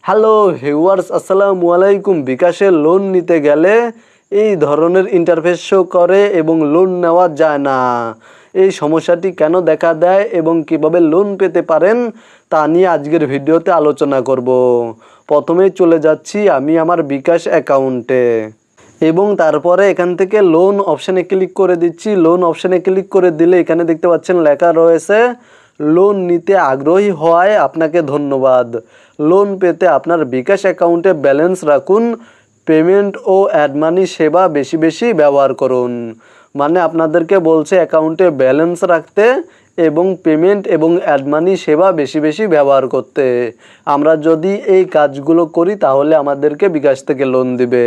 Hello viewers, আসসালামু আলাইকুম। বিকাশে লোন নিতে গেলে এই ধরনের ইন্টারফেস শো করে এবং লোন নেওয়া যায় না। এই সমস্যাটি কেন দেখা দেয় এবং কিভাবে লোন পেতে পারেন তা নিয়ে আজকের ভিডিওতে আলোচনা করব। প্রথমেই চলে যাচ্ছি আমি আমার বিকাশ অ্যাকাউন্টে এবং তারপরে এখান থেকে লোন অপশানে ক্লিক করে দিচ্ছি। লোন অপশানে ক্লিক করে দিলে এখানে দেখতে পাচ্ছেন লেখা রয়েছে লোন নিতে আগ্রহী হওয়ায় আপনাকে ধন্যবাদ। লোন পেতে আপনার বিকাশ অ্যাকাউন্টে ব্যালেন্স রাখুন, পেমেন্ট ও অ্যাড মানি সেবা বেশি বেশি ব্যবহার করুন। মানে আপনাদেরকে বলছে অ্যাকাউন্টে ব্যালেন্স রাখতে এবং পেমেন্ট এবং অ্যাড মানি সেবা বেশি বেশি ব্যবহার করতে। আমরা যদি এই কাজগুলো করি তাহলে আমাদেরকে বিকাশ থেকে লোন দিবে।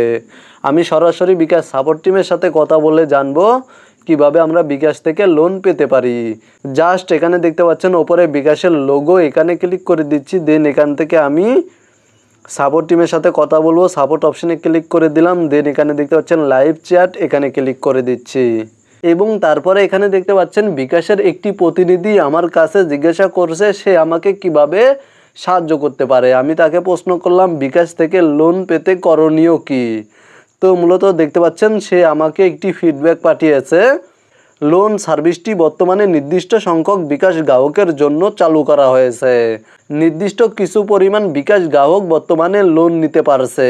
আমি সরাসরি বিকাশ সাপোর্ট টিমের সাথে কথা বলে জানবো কিভাবে আমরা বিকাশ থেকে লোন পেতে পারি। জাস্ট এখানে দেখতে পাচ্ছেন ওপরে বিকাশের লোগো, এখানে ক্লিক করে দিচ্ছি। দেন এখান থেকে আমি সাপোর্ট টিমের সাথে কথা বলবো, সাপোর্ট অপশানে ক্লিক করে দিলাম। দেন এখানে দেখতে পাচ্ছেন লাইভ চ্যাট, এখানে ক্লিক করে দিচ্ছি এবং তারপরে এখানে দেখতে পাচ্ছেন বিকাশের একটি প্রতিনিধি আমার কাছে জিজ্ঞাসা করছে সে আমাকে কিভাবে সাহায্য করতে পারে। আমি তাকে প্রশ্ন করলাম বিকাশ থেকে লোন পেতে করণীয় কী। তো মূলত দেখতে পাচ্ছেন সে আমাকে একটি ফিডব্যাক পাঠিয়েছে। লোন সার্ভিসটি বর্তমানে নির্দিষ্ট সংখ্যক বিকাশ গ্রাহকের জন্য চালু করা হয়েছে। নির্দিষ্ট কিছু পরিমাণ বিকাশ গ্রাহক বর্তমানে লোন নিতে পারছে।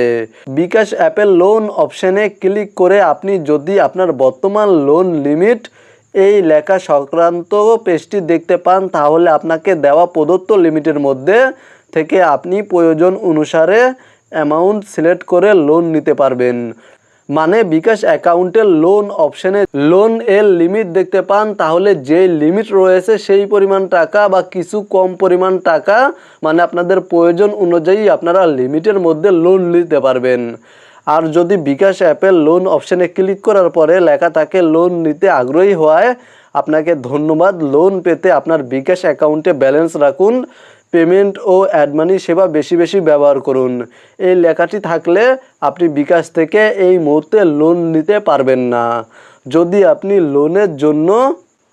বিকাশ অ্যাপের লোন অপশানে ক্লিক করে আপনি যদি আপনার বর্তমান লোন লিমিট এই লেখা সংক্রান্ত পেজটি দেখতে পান তাহলে আপনাকে দেওয়া প্রদত্ত লিমিটের মধ্যে থেকে আপনি প্রয়োজন অনুসারে অ্যামাউন্ট সিলেক্ট করে লোন নিতে পারবেন। মানে বিকাশ অ্যাকাউন্টের লোন অপশানে লোন এর লিমিট দেখতে পান তাহলে যে লিমিট রয়েছে সেই পরিমাণ টাকা বা কিছু কম পরিমাণ টাকা, মানে আপনাদের প্রয়োজন অনুযায়ী আপনারা লিমিটের মধ্যে লোন নিতে পারবেন। আর যদি বিকাশ অ্যাপের লোন অপশানে ক্লিক করার পরে লেখা থাকে লোন নিতে আগ্রহী হওয়ায় আপনাকে ধন্যবাদ, লোন পেতে আপনার বিকাশ অ্যাকাউন্টে ব্যালেন্স রাখুন, পেমেন্ট ও অ্যাড মানি সেবা বেশি বেশি ব্যবহার করুন, এই লেখাটি থাকলে আপনি বিকাশ থেকে এই মুহূর্তে লোন নিতে পারবেন না। যদি আপনি লোনের জন্য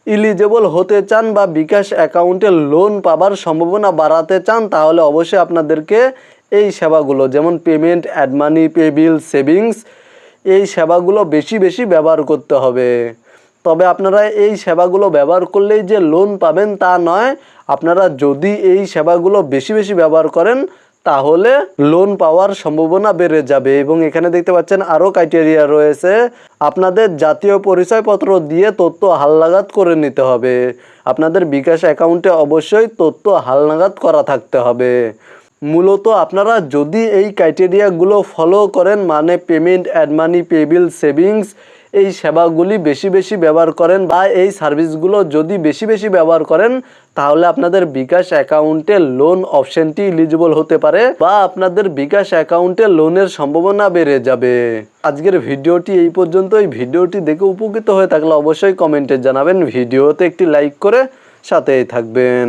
এলিজেবল হতে চান বা বিকাশ অ্যাকাউন্টে লোন পাবার সম্ভাবনা বাড়াতে চান তাহলে অবশ্যই আপনাদেরকে এই সেবাগুলো যেমন payment, add money, pay bill, savings, এই সেবাগুলো বেশি বেশি ব্যবহার করতে হবে। তবে আপনারা এই সেবাগুলো ব্যবহার করলেই যে লোন পাবেন তা নয়। আপনারা যদি এই সেবাগুলো বেশি বেশি ব্যবহার করেন তাহলে লোন পাওয়ার সম্ভাবনা বেড়ে যাবে। এবং এখানে দেখতে পাচ্ছেন আরও ক্রাইটেরিয়া রয়েছে। আপনাদের জাতীয় পরিচয়পত্র দিয়ে তথ্য হালনাগাদ করে নিতে হবে। আপনাদের বিকাশ অ্যাকাউন্টে অবশ্যই তথ্য হালনাগাদ করা থাকতে হবে। মূলত আপনারা যদি এই ক্রাইটেরিয়াগুলো ফলো করেন, মানে payment, add money, pay bill, savings, এই সেবাগুলি বেশি বেশি ব্যবহার করেন বা এই সার্ভিসগুলো যদি বেশি বেশি ব্যবহার করেন তাহলে আপনাদের বিকাশ অ্যাকাউন্টে লোন অপশানটি এলিজিবল হতে পারে বা আপনাদের বিকাশ অ্যাকাউন্টে লোনের সম্ভাবনা বেড়ে যাবে। আজকের ভিডিওটি এই পর্যন্তই। ভিডিওটি দেখে উপকৃত হয়ে থাকলে অবশ্যই কমেন্টে জানাবেন, ভিডিওতে একটি লাইক করে সাথেই থাকবেন।